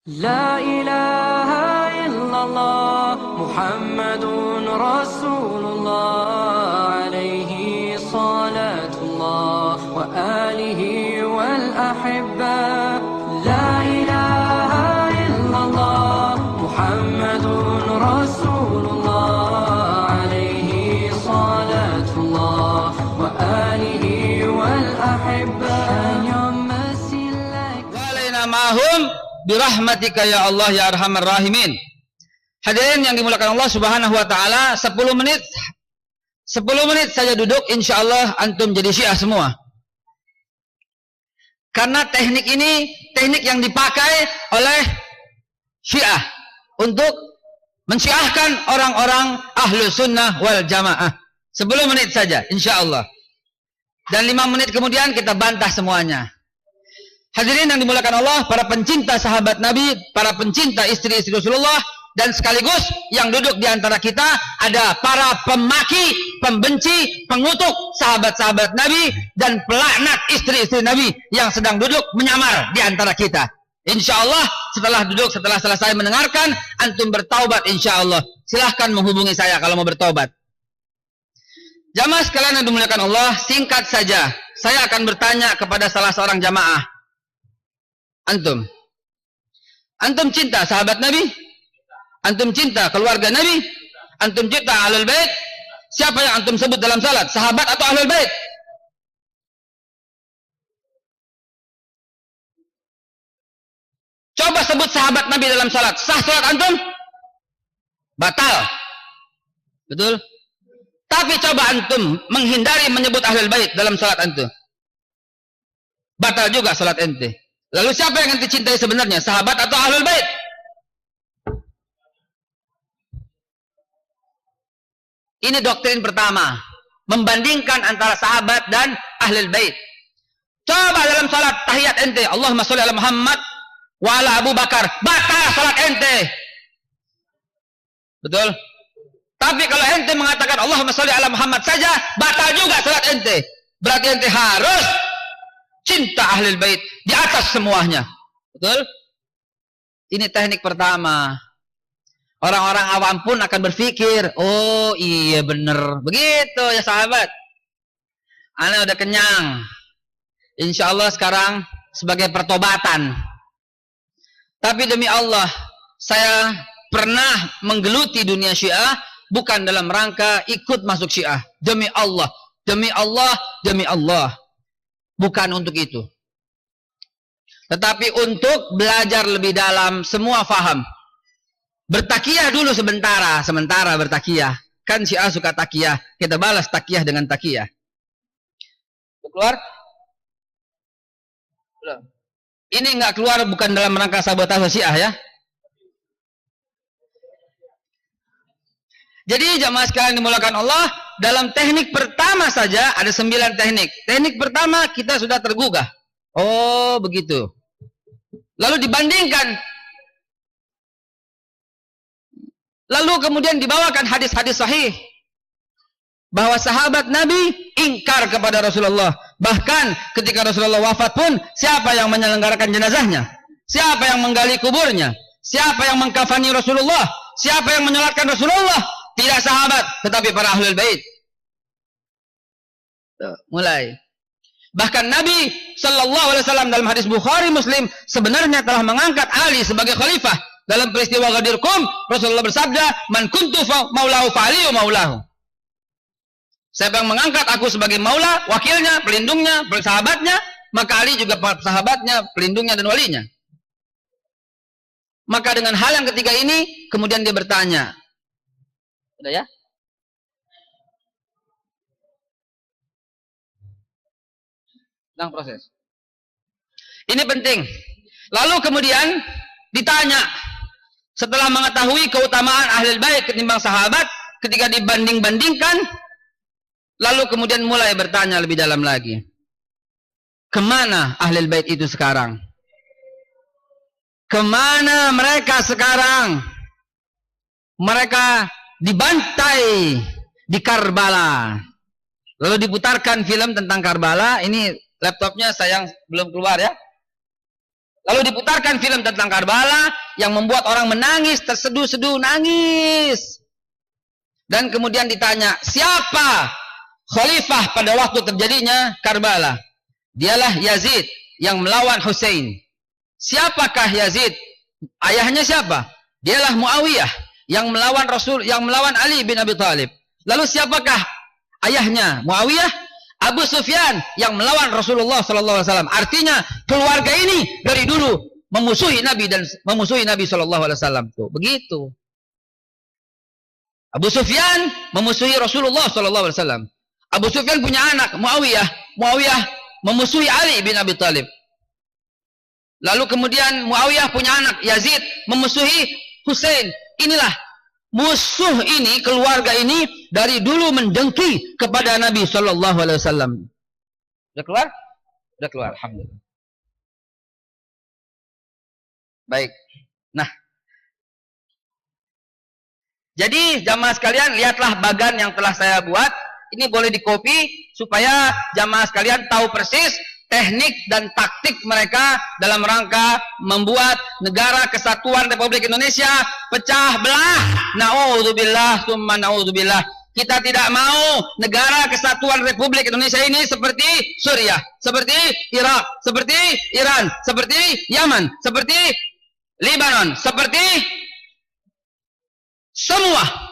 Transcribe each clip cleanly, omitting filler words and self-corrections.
لا إله إلا الله محمد رسول الله عليه صلاة الله وآله والأحبة لا إله إلا الله محمد رسول الله عليه صلاة الله وآله والأحبة Walaina mahum birahmatika ya Allah ya arhamar rahimin. Hadirin yang dimuliakan Allah Subhanahu wa taala, 10 menit saja duduk, insyaallah antum jadi Syiah semua. Karena teknik ini teknik yang dipakai oleh Syiah untuk mensyiahkan orang-orang ahlu sunnah wal jamaah. 10 menit saja insyaallah. Dan 5 menit kemudian kita bantah semuanya. Hadirin yang dimuliakan Allah, para pencinta sahabat Nabi, para pencinta istri-istri Rasulullah, dan sekaligus yang duduk di antara kita ada para pemaki, pembenci, pengutuk sahabat-sahabat Nabi dan pelaknat istri-istri Nabi yang sedang duduk menyamar di antara kita. Insya Allah setelah selesai mendengarkan, antum bertaubat insya Allah. Silahkan menghubungi saya kalau mau bertaubat. Jamaah sekalian yang dimuliakan Allah, singkat saja saya akan bertanya kepada salah seorang jamaah. Antum cinta sahabat Nabi? Antum cinta keluarga Nabi? Antum cinta ahlul bait? Siapa yang antum sebut dalam salat? Sahabat atau ahlul bait? Coba sebut sahabat Nabi dalam salat. Sah salat antum? Batal. Betul? Tapi coba antum menghindari menyebut ahlul bait dalam salat antum. Batal juga salat ente. Lalu siapa yang ente cintai sebenarnya? Sahabat atau ahlul bait? Ini doktrin pertama, membandingkan antara sahabat dan ahlul bait. Coba dalam salat tahiyat ente, Allahumma sholli ala Muhammad wa ala Abu Bakar, batal salat ente. Betul? Tapi kalau ente mengatakan Allahumma sholli ala Muhammad saja, batal juga salat ente. Berarti ente harus cinta ahlul bait di atas semuanya. Betul? Ini teknik pertama. Orang-orang awam pun akan berpikir, oh iya bener. Begitu ya sahabat. Ana udah kenyang. Insya Allah sekarang sebagai pertobatan. Tapi demi Allah, saya pernah menggeluti dunia Syiah bukan dalam rangka ikut masuk Syiah. Demi Allah, demi Allah, demi Allah. Bukan untuk itu. Tetapi untuk belajar lebih dalam, semua faham. Bertakiyah dulu sementara bertakiyah. Kan Syiah suka takiyah. Kita balas takiyah dengan takiyah. Keluar? Belum. Ini nggak keluar bukan dalam rangka sabotase Syiah ya. Jadi jamaah sekalian dimulakan Allah, dalam teknik pertama saja ada 9 teknik. Teknik pertama kita sudah tergugah. Oh begitu. Lalu dibandingkan. Lalu kemudian dibawakan hadis-hadis sahih. Bahwa sahabat Nabi ingkar kepada Rasulullah. Bahkan ketika Rasulullah wafat pun, siapa yang menyelenggarakan jenazahnya? Siapa yang menggali kuburnya? Siapa yang mengkafani Rasulullah? Siapa yang menyolatkan Rasulullah? Tidak sahabat, tetapi para ahlul bait. Mulai. Bahkan Nabi Sallallahu Alaihi Wasallam dalam hadis Bukhari Muslim sebenarnya telah mengangkat Ali sebagai khalifah. Dalam peristiwa Ghadir Qum, Rasulullah bersabda, "Man kuntu maulahu fa'aliyu maulahu." Siapa yang mengangkat aku sebagai maula, wakilnya, pelindungnya, sahabatnya, maka Ali juga sahabatnya, pelindungnya dan walinya. Maka dengan hal yang ketiga ini, kemudian dia bertanya, sudah ya? Sedang proses. Ini penting. Lalu kemudian ditanya, setelah mengetahui keutamaan ahlul bait ketimbang sahabat, ketika dibanding-bandingkan, lalu kemudian mulai bertanya lebih dalam lagi. Kemana ahlul bait itu sekarang? Kemana mereka sekarang? Mereka dibantai di Karbala. Lalu diputarkan film tentang Karbala. Ini laptopnya sayang belum keluar ya. Lalu diputarkan film tentang Karbala yang membuat orang menangis, terseduh-seduh nangis. Dan kemudian ditanya, siapa khalifah pada waktu terjadinya Karbala? Dialah Yazid yang melawan Hussein. Siapakah Yazid? Ayahnya siapa? Dialah Muawiyah yang melawan Ali bin Abi Thalib. Lalu siapakah ayahnya Muawiyah? Abu Sufyan yang melawan Rasulullah sallallahu alaihi wasallam. Artinya keluarga ini dari dulu memusuhi Nabi dan memusuhi Nabi sallallahu alaihi wasallam. Tuh, begitu. Abu Sufyan memusuhi Rasulullah sallallahu alaihi wasallam. Abu Sufyan punya anak Muawiyah. Muawiyah memusuhi Ali bin Abi Thalib. Lalu kemudian Muawiyah punya anak Yazid memusuhi Hussein. Inilah musuh ini, keluarga ini dari dulu mendengki kepada Nabi sallallahu alaihi wasallam. Sudah keluar? Sudah keluar, alhamdulillah. Baik. Nah, jadi jamaah sekalian, lihatlah bagan yang telah saya buat. Ini boleh dikopi supaya jamaah sekalian tahu persis teknik dan taktik mereka dalam rangka membuat negara kesatuan Republik Indonesia pecah belah. Na'udzubillah, summa na'udzubillah. Kita tidak mau negara kesatuan Republik Indonesia ini seperti Suriah, seperti Irak, seperti Iran, seperti Yaman, seperti Lebanon, seperti semua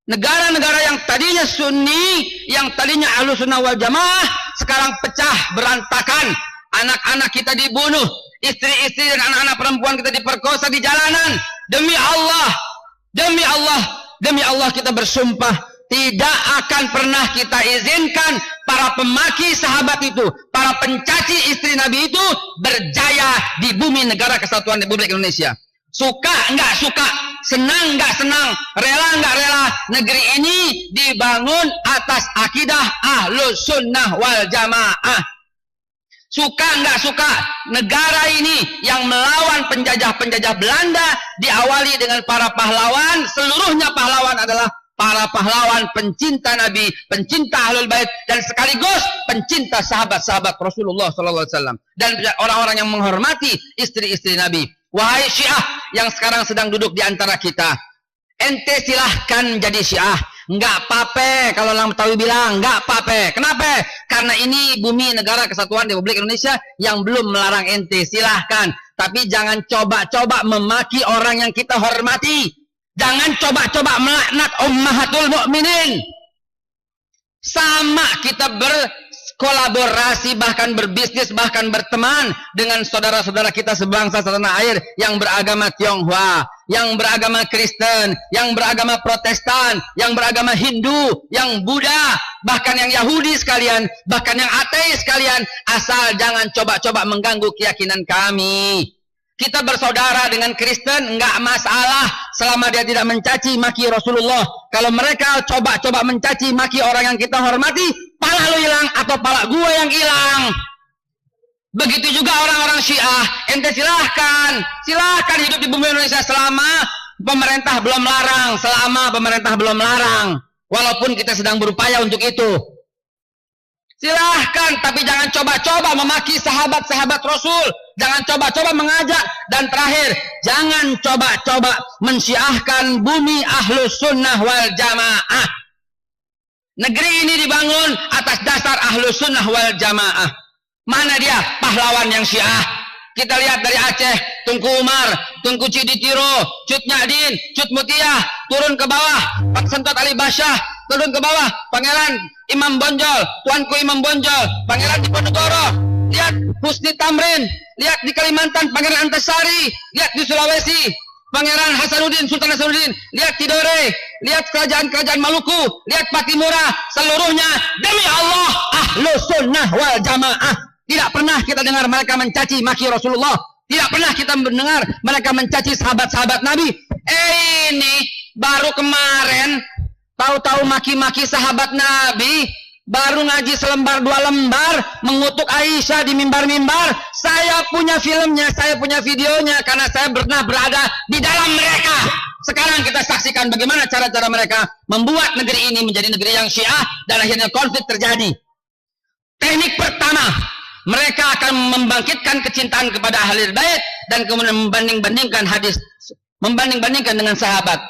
negara-negara yang tadinya Sunni, yang tadinya Ahlussunnah wal Jamaah, sekarang pecah berantakan. Anak-anak kita dibunuh, istri-istri dan anak-anak perempuan kita diperkosa di jalanan. Demi Allah, demi Allah, demi Allah kita bersumpah, tidak akan pernah kita izinkan para pemaki sahabat itu, para pencaci istri Nabi itu berjaya di bumi negara kesatuan Republik Indonesia. Suka enggak suka, senang enggak senang, rela enggak rela, negeri ini dibangun atas akidah Ahlus Sunnah wal Jamaah. Suka enggak suka, negara ini yang melawan penjajah-penjajah Belanda diawali dengan para pahlawan. Seluruhnya pahlawan adalah para pahlawan pencinta Nabi, pencinta Ahlul Bait, dan sekaligus pencinta sahabat-sahabat Rasulullah SAW, dan orang-orang yang menghormati istri-istri Nabi. Wahai Syiah yang sekarang sedang duduk di antara kita, ente silahkan jadi Syiah, enggak apa-apa. Kalau orang Betawi bilang enggak apa-apa. Kenapa? Karena ini bumi negara kesatuan Republik Indonesia yang belum melarang ente. Silahkan, tapi jangan coba-coba memaki orang yang kita hormati. Jangan coba-coba melaknat ummahatul mukminin. Sama kita berkolaborasi, bahkan berbisnis, bahkan berteman dengan saudara-saudara kita sebangsa setanah air yang beragama Tionghoa, yang beragama Kristen, yang beragama Protestan, yang beragama Hindu, yang Buddha, bahkan yang Yahudi sekalian, bahkan yang ateis sekalian, asal jangan coba-coba mengganggu keyakinan kami. Kita bersaudara dengan Kristen, enggak masalah selama dia tidak mencaci maki Rasulullah. Kalau mereka coba-coba mencaci maki orang yang kita hormati, pala lu hilang atau pala gua yang hilang. Begitu juga orang-orang Syiah. Ente silahkan hidup di bumi Indonesia selama pemerintah belum larang, walaupun kita sedang berupaya untuk itu. Silahkan, tapi jangan coba-coba memaki sahabat-sahabat Rasul. Jangan coba-coba mengajak. Dan terakhir, jangan coba-coba mensyiahkan bumi Ahlus Sunnah wal Jamaah. Negeri ini dibangun atas dasar Ahlus Sunnah wal Jamaah. Mana dia pahlawan yang Syiah? Kita lihat dari Aceh, Tunku Umar, Tunku Ciditiro, Cut Nyadin, Cut Mutiah, turun ke bawah, Pak Sentot Ali Basyah, turun ke bawah, Pangeran Imam Bonjol, Tuanku Imam Bonjol, Pangeran Diponegoro, lihat Husni Tamrin, lihat di Kalimantan, Pangeran Antasari, lihat di Sulawesi, Pangeran Hasanuddin, Sultan Hasanuddin, lihat Tidore, lihat kerajaan-kerajaan Maluku, lihat Patimura, seluruhnya demi Allah Ahlus Sunnah wal Jamaah. Tidak pernah kita dengar mereka mencaci maki Rasulullah. Tidak pernah kita mendengar mereka mencaci sahabat-sahabat Nabi. Ini baru kemarin tahu-tahu maki-maki sahabat Nabi, baru ngaji selembar dua lembar, mengutuk Aisyah di mimbar-mimbar. Saya punya filmnya, saya punya videonya, karena saya pernah berada di dalam mereka. Sekarang kita saksikan bagaimana cara-cara mereka membuat negeri ini menjadi negeri yang Syiah, dan akhirnya konflik terjadi. Teknik pertama, Mereka akan membangkitkan kecintaan kepada ahli bait dan kemudian membanding-bandingkan hadis, membanding-bandingkan dengan sahabat.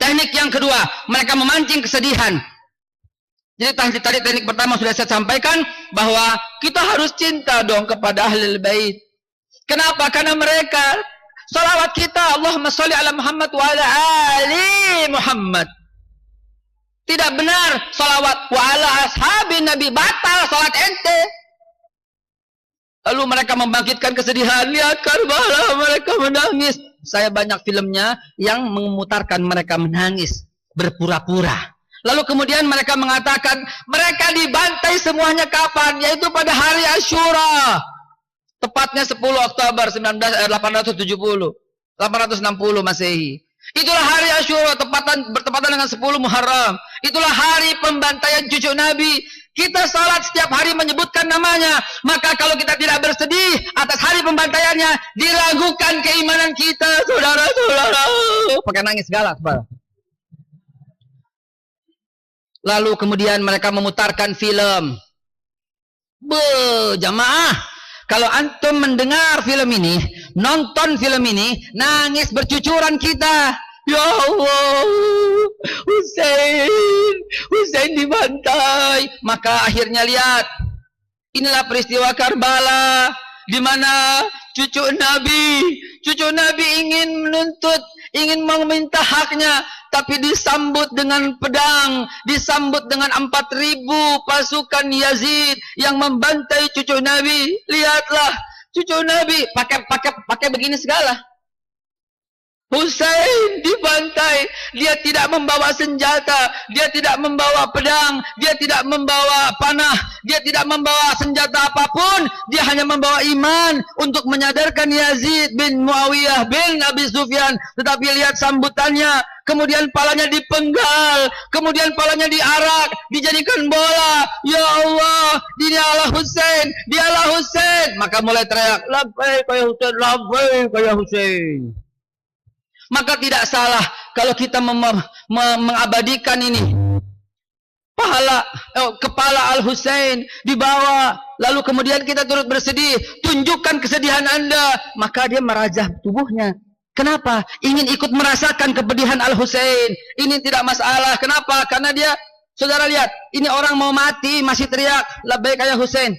Teknik yang kedua, mereka memancing kesedihan. Jadi tadi teknik pertama sudah saya sampaikan bahwa kita harus cinta dong kepada ahli bait. Kenapa? Karena mereka salawat kita, Allahumma sholli ala Muhammad wa ala ali Muhammad. Tidak benar salawat wa ala ashabi Nabi, batal salat ente. Lalu mereka membangkitkan kesedihan, lihat Karbala mereka menangis. Saya banyak filmnya yang memutarkan mereka menangis berpura-pura. Lalu kemudian mereka mengatakan mereka dibantai semuanya kapan? Yaitu pada hari Asyura. Tepatnya 10 Oktober 860 Masehi. Itulah hari Asyura bertepatan dengan 10 Muharram. Itulah hari pembantaian cucu Nabi. Kita salat setiap hari menyebutkan namanya. Maka kalau kita tidak bersedih atas hari pembantaiannya, diragukan keimanan kita, saudara-saudara. Pakai nangis segala. Lalu kemudian mereka memutarkan film. Jamaah, kalau antum mendengar film ini, nonton film ini, nangis bercucuran kita. Ya Allah, Husain dibantai. Maka akhirnya lihat, inilah peristiwa Karbala, di mana cucu Nabi ingin menuntut, ingin meminta haknya, tapi disambut dengan pedang, disambut dengan 4.000 pasukan Yazid yang membantai cucu Nabi. Lihatlah, cucu Nabi pakai begini segala. Husain dibantai, dia tidak membawa senjata, dia tidak membawa pedang, dia tidak membawa panah, dia tidak membawa senjata apapun, dia hanya membawa iman untuk menyadarkan Yazid bin Muawiyah bin Abi Sufyan. Tetapi lihat sambutannya, kemudian palanya dipenggal, kemudian palanya diarak, dijadikan bola. Ya Allah, dialah Husain, dialah Husain. Maka mulai teriak, labbaik ya Husain, labbaik ya Husain. Maka tidak salah kalau kita mengabadikan ini. Kepala Al-Husain dibawa, lalu kemudian kita turut bersedih. Tunjukkan kesedihan Anda. Maka dia merajah tubuhnya. Kenapa? Ingin ikut merasakan kepedihan Al-Husain. Ini tidak masalah. Kenapa? Karena dia, saudara lihat, ini orang mau mati masih teriak, labbaik ya Husain.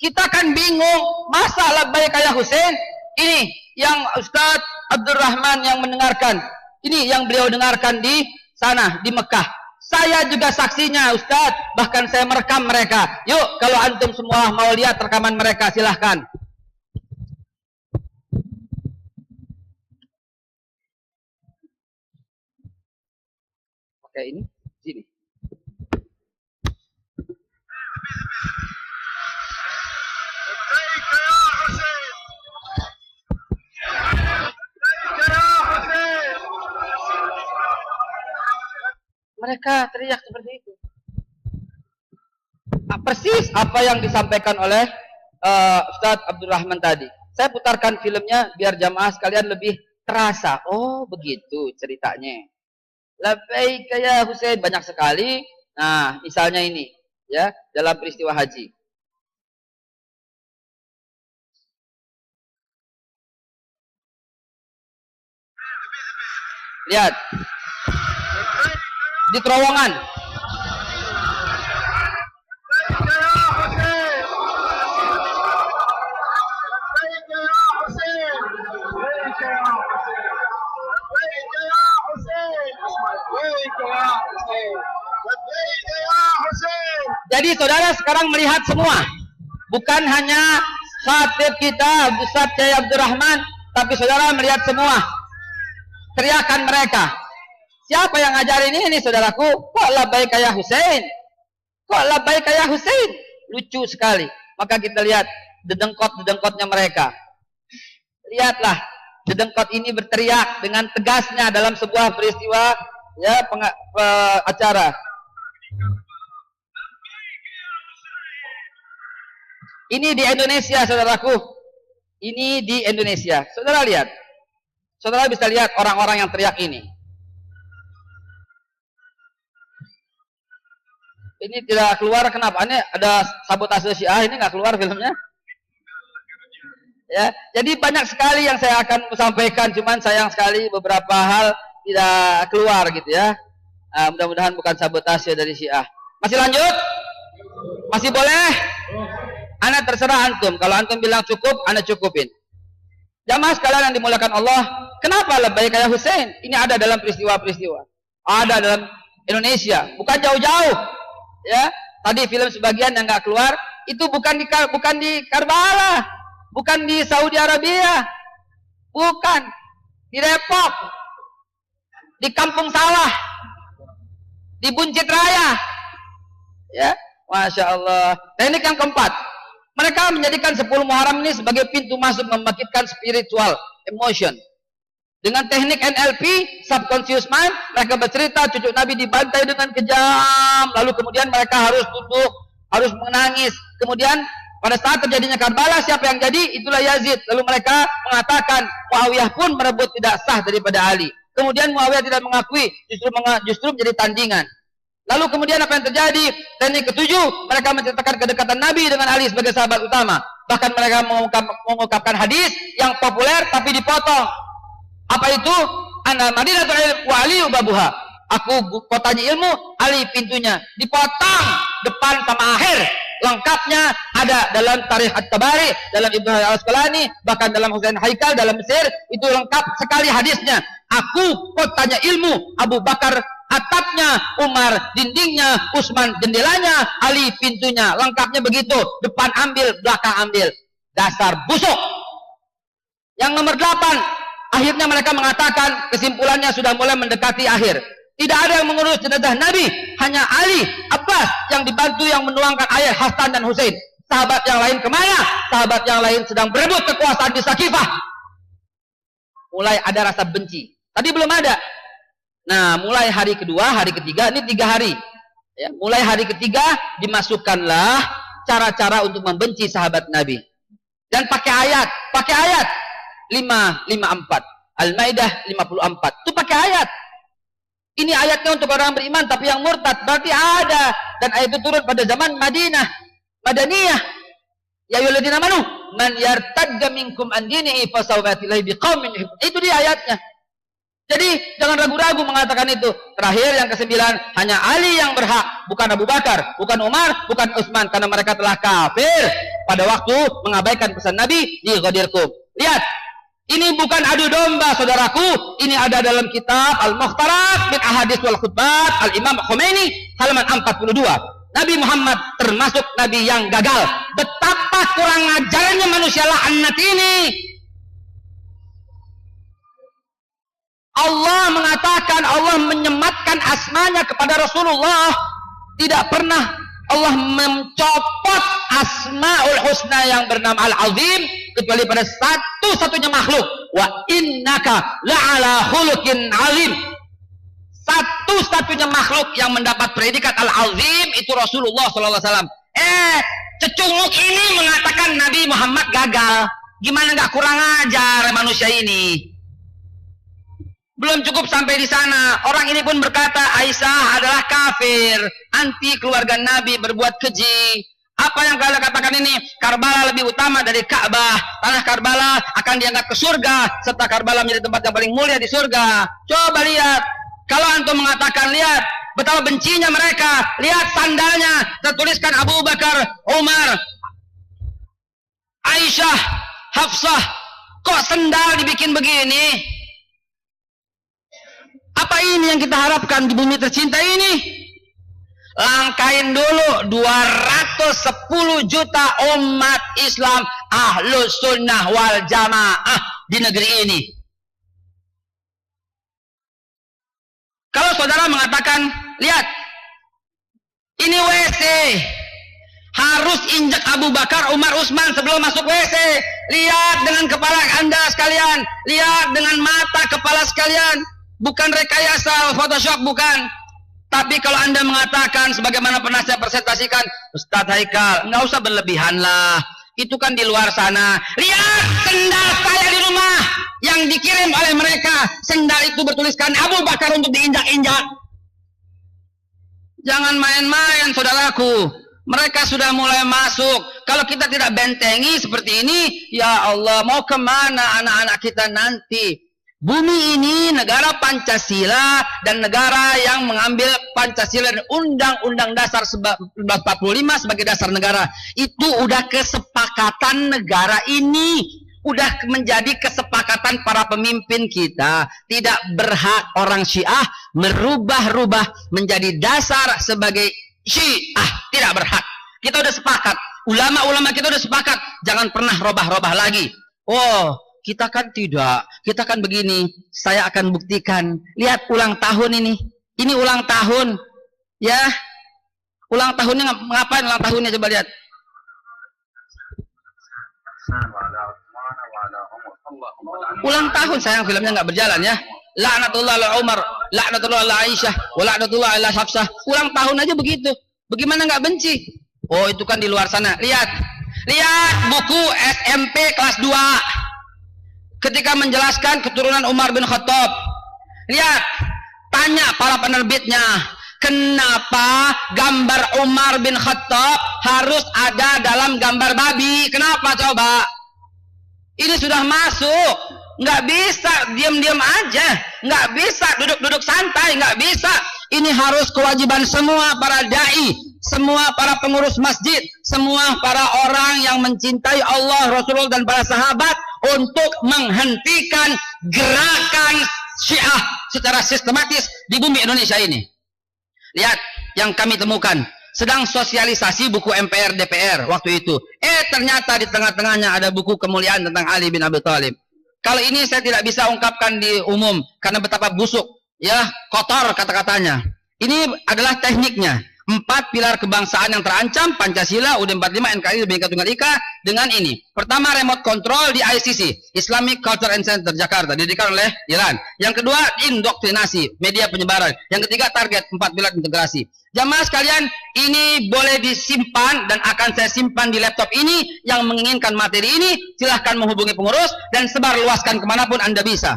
Kita kan bingung, masa labbaik ya Husain? Ini yang Ustadz Abdurrahman yang mendengarkan. Ini yang beliau dengarkan di sana, di Mekah. Saya juga saksinya Ustadz, bahkan saya merekam mereka. Yuk, kalau antum semua mau lihat rekaman mereka, silahkan. Oke, ini, sini. Mereka teriak seperti itu. Persis apa yang disampaikan oleh Ustadz Abdurrahman tadi. Saya putarkan filmnya biar jamaah sekalian lebih terasa. Oh, begitu ceritanya. Labbaik ya Husain, banyak sekali. Nah, misalnya ini, ya, dalam peristiwa haji. Lihat. Di terowongan. Jadi saudara sekarang melihat semua, bukan hanya khatib kita Ustaz Kyai Abdurrahman, tapi saudara melihat semua teriakan mereka. Siapa yang ngajarin ini saudaraku? Kok labbaik ya Husain? Kok labbaik ya Husain? Lucu sekali. Maka kita lihat dedengkot-dedengkotnya mereka. Lihatlah, dedengkot ini berteriak dengan tegasnya dalam sebuah peristiwa, ya, acara. Ini di Indonesia, saudaraku. Ini di Indonesia. Saudara lihat. Saudara bisa lihat orang-orang yang teriak ini. Ini tidak keluar, kenapa? Ini ada sabotase Syiah, ini nggak keluar filmnya. Ya, jadi banyak sekali yang saya akan sampaikan, cuman sayang sekali beberapa hal tidak keluar gitu ya. Mudah-mudahan bukan sabotase dari Syiah. Masih lanjut? Masih boleh? Ana terserah antum. Kalau antum bilang cukup, ana cukupin. Jamaah sekalian yang dimuliakan Allah, kenapa lebay kayak Hussein? Ini ada dalam peristiwa-peristiwa. Ada dalam Indonesia, bukan jauh-jauh. Ya, tadi film sebagian yang nggak keluar itu bukan di Karbala, bukan di Saudi Arabia, bukan di Depok, di Kampung Sawah, di Buncit Raya. Ya, Masya Allah. Teknik yang keempat, mereka menjadikan 10 Muharram ini sebagai pintu masuk membangkitkan spiritual emotion. Dengan teknik NLP, subconscious mind, mereka bercerita cucu Nabi dibantai dengan kejam, lalu kemudian mereka harus duduk, harus menangis. Kemudian pada saat terjadinya Karbala, siapa yang jadi? Itulah Yazid. Lalu mereka mengatakan Muawiyah pun merebut tidak sah daripada Ali. Kemudian Muawiyah tidak mengakui, justru menjadi tandingan. Lalu kemudian apa yang terjadi? Teknik ketujuh, mereka menceritakan kedekatan Nabi dengan Ali sebagai sahabat utama. Bahkan mereka mengungkapkan hadis yang populer tapi dipotong. Apa itu? Ana Madinatul Ilm wa Ali babuha. Aku kotanya ilmu, Ali pintunya. Dipotong depan sama akhir. Lengkapnya ada dalam Tarikh At-Tabari, dalam Ibnu Al-Asqalani, bahkan dalam Husain Haikal dalam Mesir, itu lengkap sekali hadisnya. Aku kotanya ilmu, Abu Bakar atapnya, Umar dindingnya, Utsman jendelanya, Ali pintunya. Lengkapnya begitu. Depan ambil, belakang ambil. Dasar busuk. Yang nomor 8, akhirnya mereka mengatakan kesimpulannya sudah mulai mendekati akhir. Tidak ada yang mengurus jenazah Nabi, hanya Ali, Abbas yang dibantu yang menuangkan ayat Hasan dan Husain. Sahabat yang lain kemana? Sahabat yang lain sedang berebut kekuasaan di Sakifah. Mulai ada rasa benci. Tadi belum ada. Nah, mulai hari kedua, hari ketiga, ini 3 hari. Ya, mulai hari ketiga dimasukkanlah cara-cara untuk membenci sahabat Nabi. Dan pakai ayat. 554 Al-Maidah 54 itu pakai ayat. Ini ayatnya untuk orang beriman, tapi yang murtad berarti ada. Dan ayat itu turun pada zaman Madaniyah. Ya ayyuhalladzina amanu man yartadda minkum an dinihi fasawfa ya'ti biqaumin yuhibbun. Itu dia ayatnya. Jadi jangan ragu-ragu mengatakan itu. Terakhir yang ke-9, hanya Ali yang berhak, bukan Abu Bakar, bukan Umar, bukan Utsman, karena mereka telah kafir pada waktu mengabaikan pesan Nabi di Ghadirkum. Lihat, ini bukan adu domba saudaraku, ini ada dalam kitab Al-Mukhtarat min Ahadits wal Khutbat Al-Imam Khomeini halaman 42. Nabi Muhammad termasuk Nabi yang gagal. Betapa kurang ajarnya manusia laknat ini. Allah mengatakan, Allah menyematkan asmanya kepada Rasulullah. Tidak pernah Allah mencopot Asmaul Husna yang bernama Al-Azim kecuali pada satu-satunya makhluk. Wa innaka la'ala khuluqin alim. Satu-satunya makhluk yang mendapat predikat Al-Azim itu Rasulullah SAW. Cecunguk ini mengatakan Nabi Muhammad gagal. Gimana nggak kurang ajar manusia ini? Belum cukup sampai di sana, orang ini pun berkata Aisyah adalah kafir, anti keluarga Nabi, berbuat keji. Apa yang kalian katakan ini? Karbala lebih utama dari Ka'bah. Tanah Karbala akan diangkat ke surga, serta Karbala menjadi tempat yang paling mulia di surga. Coba lihat, kalau antum mengatakan, lihat betapa bencinya mereka. Lihat sandalnya, tertuliskan Abu Bakar, Umar, Aisyah, Hafsah. Kok sendal dibikin begini? Apa ini yang kita harapkan di bumi tercinta ini? Langkain dulu 210 juta umat Islam Ahlus Sunnah wal Jamaah di negeri ini. Kalau saudara mengatakan, lihat, ini WC, harus injak Abu Bakar, Umar, Utsman sebelum masuk WC. Lihat dengan kepala Anda sekalian, lihat dengan mata kepala sekalian. Bukan rekayasa Photoshop, bukan. Tapi kalau Anda mengatakan sebagaimana pernah saya presentasikan, Ustadz Haikal, nggak usah berlebihan lah. Itu kan di luar sana. Lihat sendal saya di rumah yang dikirim oleh mereka. Sendal itu bertuliskan Abu Bakar untuk diinjak-injak. Jangan main-main, saudaraku. Mereka sudah mulai masuk. Kalau kita tidak bentengi seperti ini, ya Allah, mau kemana anak-anak kita nanti? Bumi ini negara Pancasila dan negara yang mengambil Pancasila dan Undang-Undang Dasar 1945 sebagai dasar negara. Itu udah kesepakatan negara ini. Udah menjadi kesepakatan para pemimpin kita. Tidak berhak orang Syiah merubah-rubah menjadi dasar sebagai Syiah. Tidak berhak. Kita udah sepakat. Ulama-ulama kita udah sepakat. Jangan pernah robah-robah lagi. Oh, kita kan tidak. Kita kan begini. Saya akan buktikan. Lihat ulang tahun ini. Ini ulang tahun. Ya. Ulang tahunnya ngapain ulang tahunnya? Coba lihat. Ulang tahun, sayang, filmnya nggak berjalan ya. Laknatullah ala Umar, laknatullah ala Aisyah, wa laknatullah ala Hafsah. Ulang tahun aja begitu. Bagaimana nggak benci? Oh, itu kan di luar sana. Lihat. Lihat buku SMP kelas 2. Ketika menjelaskan keturunan Umar bin Khattab. Lihat. Tanya para penerbitnya. Kenapa gambar Umar bin Khattab harus ada dalam gambar babi? Kenapa coba? Ini sudah masuk. Nggak bisa diam-diam aja. Nggak bisa duduk-duduk santai. Nggak bisa. Ini harus kewajiban semua para da'i, semua para pengurus masjid, semua para orang yang mencintai Allah, Rasulullah dan para sahabat untuk menghentikan gerakan Syiah secara sistematis di bumi Indonesia ini. Lihat yang kami temukan. Sedang sosialisasi buku MPR DPR waktu itu. Ternyata di tengah-tengahnya ada buku kemuliaan tentang Ali bin Abi Thalib. Kalau ini saya tidak bisa ungkapkan di umum karena betapa busuk, ya, kotor kata-katanya. Ini adalah tekniknya. 4 pilar kebangsaan yang terancam, Pancasila, UUD 45, NKRI, Bhinneka Tunggal Ika, dengan ini. Pertama, remote control di ICC, Islamic Culture and Center, Jakarta, didirikan oleh Iran. Yang kedua, indoktrinasi, media penyebaran. Yang ketiga, target 4 pilar integrasi. Jamaah sekalian, ini boleh disimpan dan akan saya simpan di laptop ini. Yang menginginkan materi ini, silahkan menghubungi pengurus dan sebarluaskan kemanapun Anda bisa.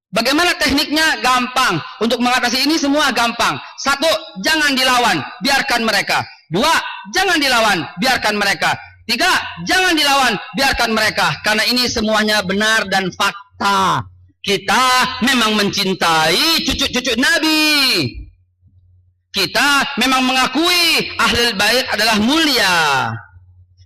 Bagaimana tekniknya? Gampang. Untuk mengatasi ini semua gampang. 1, jangan dilawan, biarkan mereka. 2, jangan dilawan, biarkan mereka. 3, jangan dilawan, biarkan mereka. Karena ini semuanya benar dan fakta. Kita memang mencintai cucu-cucu Nabi. Kita memang mengakui Ahlul Bait adalah mulia.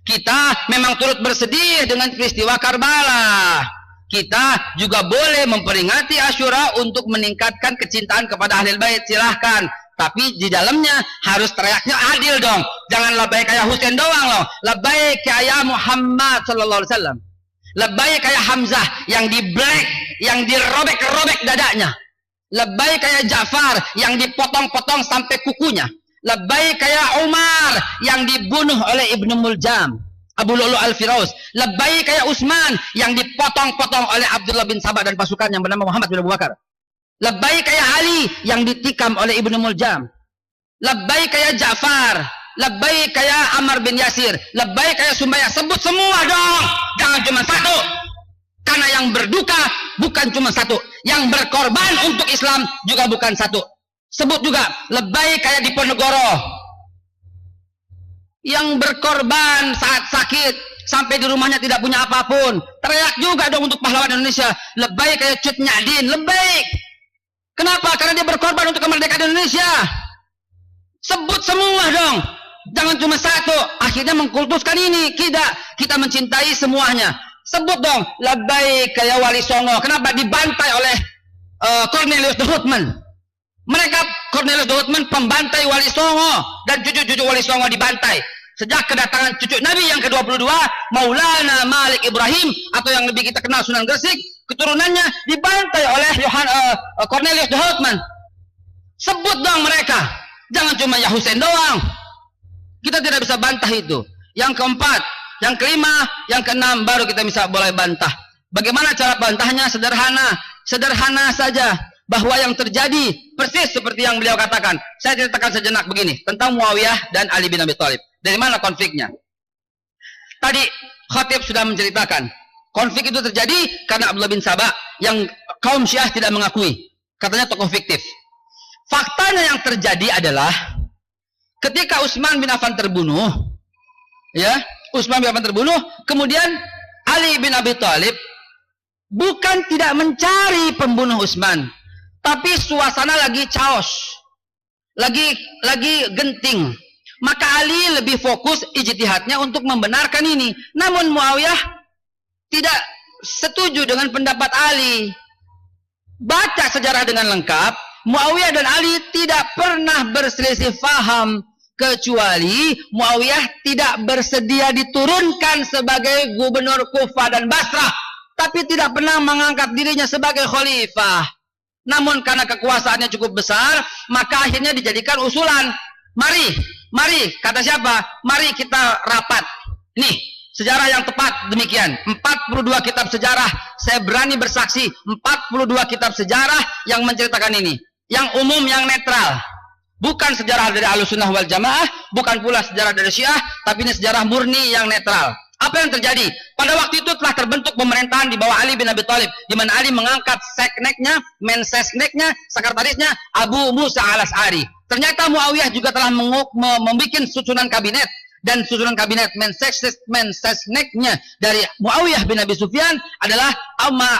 Kita memang turut bersedih dengan peristiwa Karbala. Kita juga boleh memperingati Asyura untuk meningkatkan kecintaan kepada Ahlul Bait, silahkan. Tapi di dalamnya harus teriaknya adil dong. Jangan labbaik kayak Husain doang loh. Labbaik kayak Muhammad sallallahu alaihi wasallam. Labbaik kayak Hamzah yang di black, yang dirobek-robek dadanya. Labbaik kayak Ja'far yang dipotong-potong sampai kukunya. Labbaik kayak Umar yang dibunuh oleh Ibnu Muljam, Abu Lu'lu' al-Firaus. Labbaik kayak Utsman yang dipotong-potong oleh Abdullah bin Sabah dan pasukan yang bernama Muhammad bin Abu Bakar. Labbaik kayak Ali yang ditikam oleh Ibnu Muljam. Labbaik kayak Ja'far. Labbaik kayak Ammar bin Yasir. Labbaik kayak Sumayyah. Sebut semua dong. Jangan cuma satu. Karena yang berduka bukan cuma satu. Yang berkorban untuk Islam juga bukan satu. Sebut juga. Labbaik kayak Diponegoro. Yang berkorban saat sakit sampai di rumahnya tidak punya apapun. Teriak juga dong untuk pahlawan Indonesia. Labbaik kayak Cut Nyadin. Labbaik. Kenapa? Karena dia berkorban untuk kemerdekaan Indonesia. Sebut semua dong. Jangan cuma satu. Akhirnya mengkultuskan ini. Kita mencintai semuanya. Sebut dong. Labbaik kayak Wali Songo. Kenapa? Dibantai oleh Cornelius de Houtman. Mereka, Cornelius de Houtman, pembantai Wali Songo. Dan cucu-cucu Wali Songo dibantai. Sejak kedatangan cucu Nabi yang ke-22, Maulana Malik Ibrahim, atau yang lebih kita kenal Sunan Gresik, keturunannya dibantai oleh Cornelius de Houtman. Sebut dong mereka. Jangan cuma ya Husain doang. Kita tidak bisa bantah itu. Yang keempat, yang kelima, yang keenam baru kita bisa boleh bantah. Bagaimana cara bantahnya? Sederhana. Sederhana saja. Bahwa yang terjadi persis seperti yang beliau katakan. Saya ceritakan sejenak begini tentang Muawiyah dan Ali bin Abi Thalib. Dari mana konfliknya? Tadi Khatib sudah menceritakan. Konflik itu terjadi karena Abdullah bin Sabah yang kaum Syiah tidak mengakui. Katanya tokoh fiktif. Faktanya yang terjadi adalah ketika Utsman bin Affan terbunuh, ya, Utsman bin Affan terbunuh, kemudian Ali bin Abi Thalib bukan tidak mencari pembunuh Utsman, tapi suasana lagi chaos, lagi genting. Maka Ali lebih fokus ijtihadnya untuk membenarkan ini. Namun Muawiyah tidak setuju dengan pendapat Ali. Baca sejarah dengan lengkap, Muawiyah dan Ali tidak pernah berselisih faham, kecuali Muawiyah tidak bersedia diturunkan sebagai gubernur Kufah dan Basrah, tapi tidak pernah mengangkat dirinya sebagai khalifah. Namun karena kekuasaannya cukup besar, maka akhirnya dijadikan usulan. Mari, kata siapa? Mari kita rapat. Nih, sejarah yang tepat demikian. 42 kitab sejarah, saya berani bersaksi, 42 kitab sejarah yang menceritakan ini. Yang umum, yang netral. Bukan sejarah dari Ahlussunnah wal Jamaah, bukan pula sejarah dari Syiah, tapi ini sejarah murni yang netral. Apa yang terjadi? Pada waktu itu telah terbentuk pemerintahan di bawah Ali bin Abi Thalib, di mana Ali mengangkat sekneknya, mensesneknya, sekretarisnya Abu Musa al-Asy'ari. Ternyata Muawiyah juga telah membuat susunan kabinet, dan susunan kabinet mensesneknya dari Muawiyah bin Abi Sufyan adalah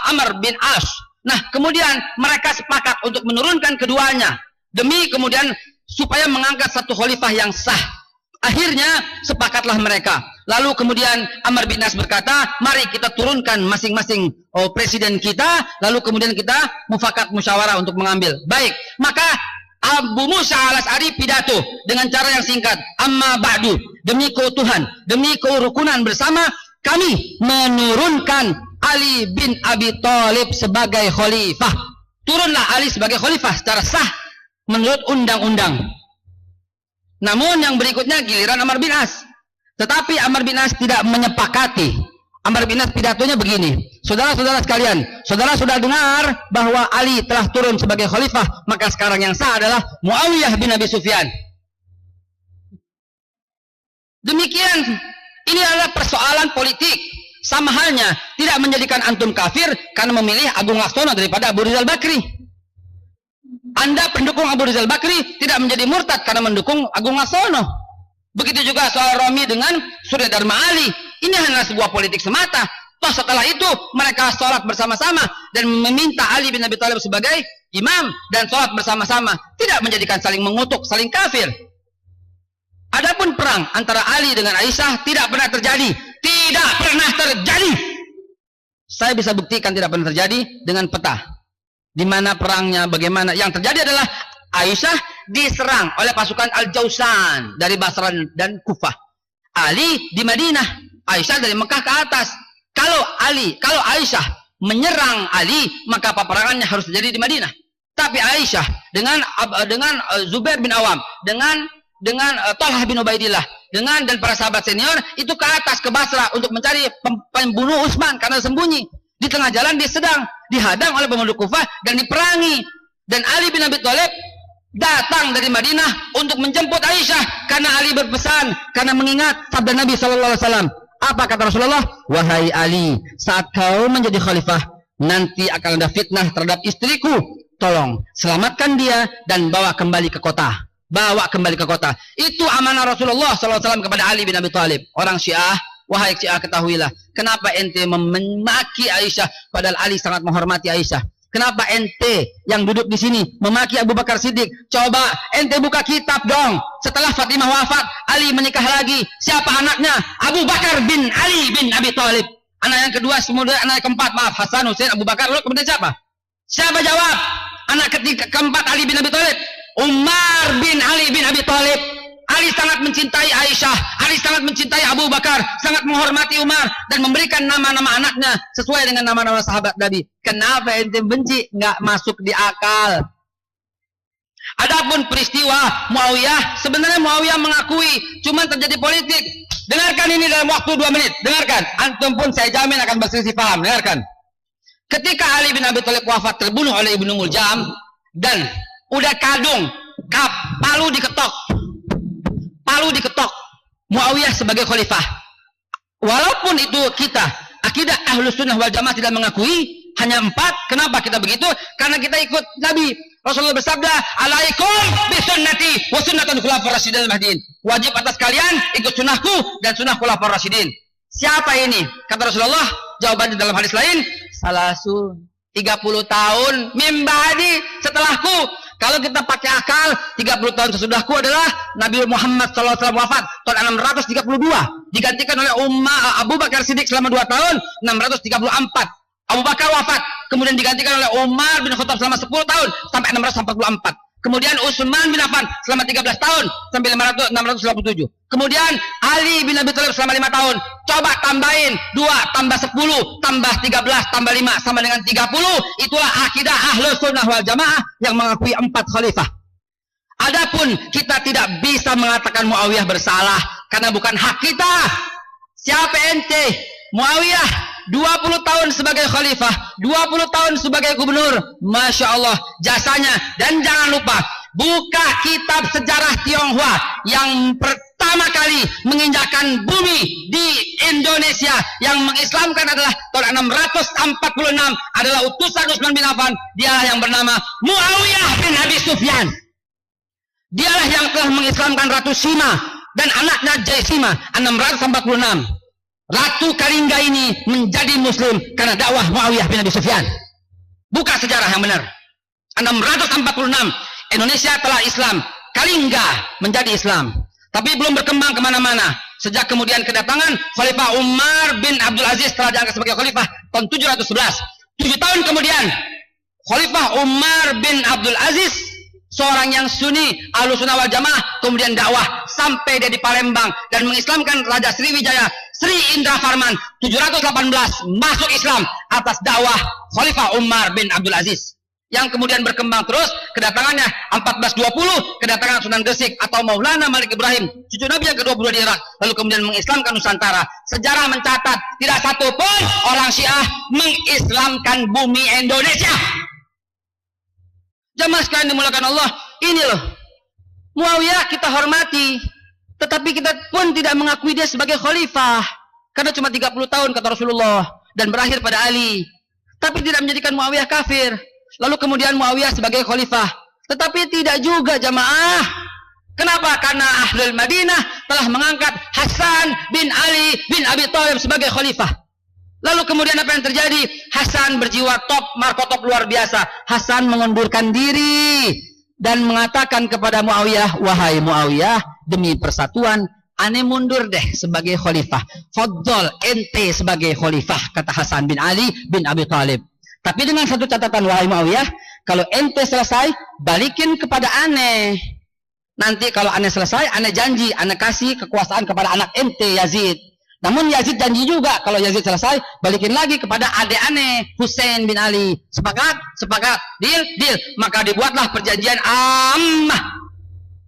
Amr bin As. Nah, kemudian mereka sepakat untuk menurunkan keduanya demi kemudian supaya mengangkat satu khalifah yang sah. Akhirnya sepakatlah mereka. Lalu kemudian Amr bin As berkata, mari kita turunkan masing-masing presiden kita, lalu kemudian kita mufakat musyawarah untuk mengambil. Baik, maka Abu Musa al-Asy'ari pidato dengan cara yang singkat. Amma ba'du, demi keutuhan, demi kerukunan bersama, kami menurunkan Ali bin Abi Thalib sebagai khalifah. Turunlah Ali sebagai khalifah secara sah menurut undang-undang. Namun yang berikutnya giliran Amr bin As. Tetapi Amr bin As tidak menyepakati. Amr bin As pidatonya begini. Saudara-saudara sekalian, saudara sudah dengar bahwa Ali telah turun sebagai khalifah, maka sekarang yang sah adalah Muawiyah bin Abi Sufyan. Demikian, ini adalah persoalan politik. Sama halnya, tidak menjadikan antum kafir karena memilih Agung Laksono daripada Abu Rizal Bakri. Anda pendukung Abu Rizal Bakri tidak menjadi murtad karena mendukung Agung Laksono. Begitu juga soal Romi dengan Surya Dharma Ali. Ini hanya sebuah politik semata. Toh setelah itu mereka sholat bersama-sama dan meminta Ali bin Abi Thalib sebagai imam dan sholat bersama-sama. Tidak menjadikan saling mengutuk, saling kafir. Adapun perang antara Ali dengan Aisyah tidak pernah terjadi. Tidak pernah terjadi. Saya bisa buktikan tidak pernah terjadi dengan peta. Di mana perangnya, bagaimana. Yang terjadi adalah Aisyah diserang oleh pasukan Al-Jausan dari Basra dan Kufah. Ali di Madinah, Aisyah dari Mekah ke atas. Kalau Aisyah menyerang Ali, maka peperangannya harus terjadi di Madinah. Tapi Aisyah dengan Zubair bin Awam, dengan Talhah bin Ubaidillah, dan para sahabat senior itu ke atas ke Basra untuk mencari pembunuh Utsman karena sembunyi. Di tengah jalan dia sedang dihadang oleh penduduk Kufah dan diperangi. Dan Ali bin Abi Thalib datang dari Madinah untuk menjemput Aisyah karena Ali berpesan, karena mengingat sabda Nabi SAW. Apa kata Rasulullah? Wahai Ali, saat kau menjadi khalifah, nanti akan ada fitnah terhadap istriku. Tolong selamatkan dia dan bawa kembali ke kota. Bawa kembali ke kota. Itu amanah Rasulullah SAW kepada Ali bin Abi Thalib. Orang Syiah, wahai Syiah, ketahuilah, kenapa ente memaki Aisyah padahal Ali sangat menghormati Aisyah? Kenapa ente yang duduk di sini memaki Abu Bakar Siddiq? Coba ente buka kitab dong. Setelah Fatimah wafat, Ali menikah lagi. Siapa anaknya? Abu Bakar bin Ali bin Abi Thalib. Anak yang kedua, kemudian anak yang keempat, maaf, Hasan, Husain, Abu Bakar. Lalu kemudian siapa? Siapa jawab? Anak ketiga, keempat Ali bin Abi Thalib. Umar bin Ali bin Abi Thalib. Ali sangat mencintai Aisyah, Ali sangat mencintai Abu Bakar, sangat menghormati Umar dan memberikan nama-nama anaknya sesuai dengan nama-nama sahabat Nabi. Kenapa ente benci? Nggak masuk di akal. Adapun peristiwa Muawiyah, sebenarnya Muawiyah mengakui cuma terjadi politik. Dengarkan ini dalam waktu 2 menit. Dengarkan, antum pun saya jamin akan berselisih paham. Dengarkan. Ketika Ali bin Abi Thalib wafat terbunuh oleh Ibnu Muljam dan udah kadung, palu diketok, Muawiyah sebagai khalifah. Walaupun itu kita akidah Ahlus Sunnah wal Jamaah tidak mengakui hanya 4. Kenapa kita begitu? Karena kita ikut Nabi. Rasulullah bersabda, "Alaikum bisunnati wa sunnatul khulafaur rasyidin al-mahdiyyin." Wajib atas kalian ikut sunnahku dan sunnah khulafaur rasyidin. Siapa ini? Kata Rasulullah, jawabannya dalam hadis lain, salasun, 30 tahun mim ba'di, setelahku. Kalau kita pakai akal, 30 tahun sesudahku adalah Nabi Muhammad SAW wafat tahun 632, digantikan oleh Abu Bakar Siddiq selama 2 tahun, 634. Abu Bakar wafat, kemudian digantikan oleh Umar bin Khattab selama 10 tahun sampai 644. Kemudian Utsman bin Affan selama 13 tahun sampai 697. Kemudian Ali bin Abi Thalib selama 5 tahun. Coba tambahin 2 tambah 10 tambah 13 tambah 5 sama dengan 30. Itulah akidah Ahlus Sunnah wal Jamaah yang mengakui 4 khalifah. Adapun kita tidak bisa mengatakan Muawiyah bersalah karena bukan hak kita. Siapa ente? Muawiyah 20 tahun sebagai khalifah, 20 tahun sebagai gubernur. Masya Allah jasanya. Dan jangan lupa, buka kitab sejarah Tionghoa yang pertama kali menginjakan bumi di Indonesia, yang mengislamkan adalah tahun 646, adalah utusan Utsman bin Affan. Dialah yang bernama Muawiyah bin Abi Sufyan. Dialah yang telah mengislamkan Ratu Sima dan anaknya Jaisima 646. Ratu Karingga ini menjadi muslim karena dakwah Muawiyah bin Abi Sufyan. Buka sejarah yang benar. 646 Indonesia telah Islam, Karingga menjadi Islam, tapi belum berkembang kemana-mana. Sejak kemudian kedatangan Khalifah Umar bin Abdul Aziz telah diangkat sebagai khalifah tahun 711. 7 tahun kemudian Khalifah Umar bin Abdul Aziz, seorang yang Sunni Ahlus Sunnah wal Jamaah, kemudian dakwah sampai dia di Palembang dan mengislamkan Raja Sriwijaya Sri Indra Farman 718 masuk Islam atas dakwah Khalifah Umar bin Abdul Aziz, yang kemudian berkembang terus. Kedatangannya 1420, kedatangan Sunan Gresik atau Maulana Malik Ibrahim, cucu Nabi yang ke-22 di Irak, lalu kemudian mengislamkan Nusantara. Sejarah mencatat tidak satu pun orang Syiah mengislamkan bumi Indonesia. Jamaah sekalian dimulakan Allah, ini loh Muawiyah kita hormati, tetapi kita pun tidak mengakui dia sebagai khalifah karena cuma 30 tahun kata Rasulullah dan berakhir pada Ali, tapi tidak menjadikan Muawiyah kafir. Lalu kemudian Muawiyah sebagai khalifah, tetapi tidak juga jamaah. Kenapa? Karena Ahlul Madinah telah mengangkat Hasan bin Ali bin Abi Thalib sebagai khalifah. Lalu kemudian apa yang terjadi? Hasan berjiwa top, markotop luar biasa. Hasan mengundurkan diri dan mengatakan kepada Muawiyah, "Wahai Muawiyah, demi persatuan, ane mundur deh sebagai khalifah. Faddal ente sebagai khalifah," kata Hasan bin Ali bin Abi Thalib. Tapi dengan satu catatan, wahai Muawiyah, kalau ente selesai, balikin kepada ane. Nanti kalau ane selesai, ane janji, ane kasih kekuasaan kepada anak ente Yazid. Namun Yazid janji juga, kalau Yazid selesai, balikin lagi kepada adik ane Husain bin Ali. Sepakat? Sepakat. Deal? Deal. Maka dibuatlah perjanjian ammah.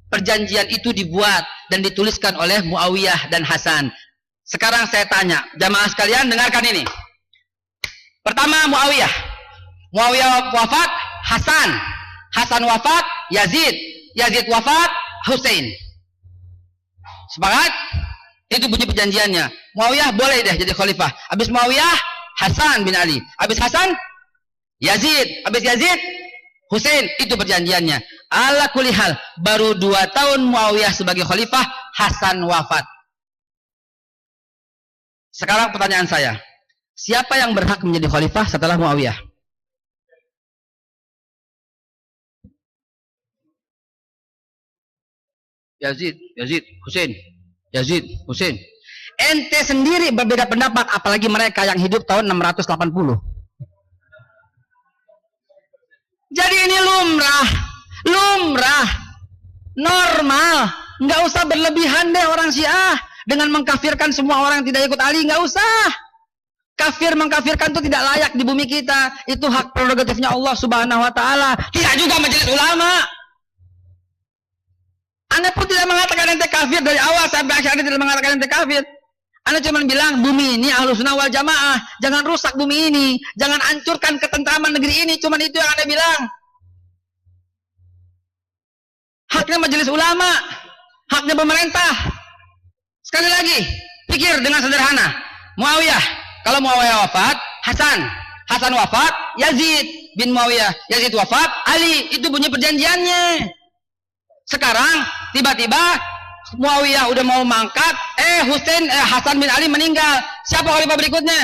Perjanjian itu dibuat dan dituliskan oleh Muawiyah dan Hasan. Sekarang saya tanya, jamaah sekalian dengarkan ini. Pertama Muawiyah. Muawiyah wafat, Hasan. Hasan wafat, Yazid. Yazid wafat, Husain. Sepakat? Itu bunyi perjanjiannya. Muawiyah boleh deh jadi khalifah. Habis Muawiyah, Hasan bin Ali. Habis Hasan, Yazid. Habis Yazid, Husain. Itu perjanjiannya. Ala kulli hal, baru 2 tahun Muawiyah sebagai khalifah, Hasan wafat. Sekarang pertanyaan saya, siapa yang berhak menjadi khalifah setelah Muawiyah? Yazid, Husain. Yazid, Husain. Ente sendiri berbeda pendapat, apalagi mereka yang hidup tahun 680. Jadi ini lumrah, normal. Nggak usah berlebihan deh orang Syiah dengan mengkafirkan semua orang yang tidak ikut Ali. Nggak usah. Kafir mengkafirkan itu tidak layak di bumi kita. Itu hak prerogatifnya Allah Subhanahu Wa Taala. Tidak juga majelis ulama. Anda pun tidak mengatakan ente kafir dari awal sampai akhir. Anda tidak mengatakan ente kafir. Anda cuma bilang bumi ini Ahlus Sunnah wal Jamaah, jangan rusak bumi ini, jangan hancurkan ketentraman negeri ini. Cuma itu yang Anda bilang. Haknya majelis ulama, haknya pemerintah. Sekali lagi, pikir dengan sederhana. Muawiyah. Kalau Muawiyah wafat, Hasan. Hasan wafat, Yazid bin Muawiyah. Yazid wafat, Ali. Itu bunyi perjanjiannya. Sekarang tiba-tiba Muawiyah udah mau mangkat, Hasan bin Ali meninggal. Siapa khalifah berikutnya?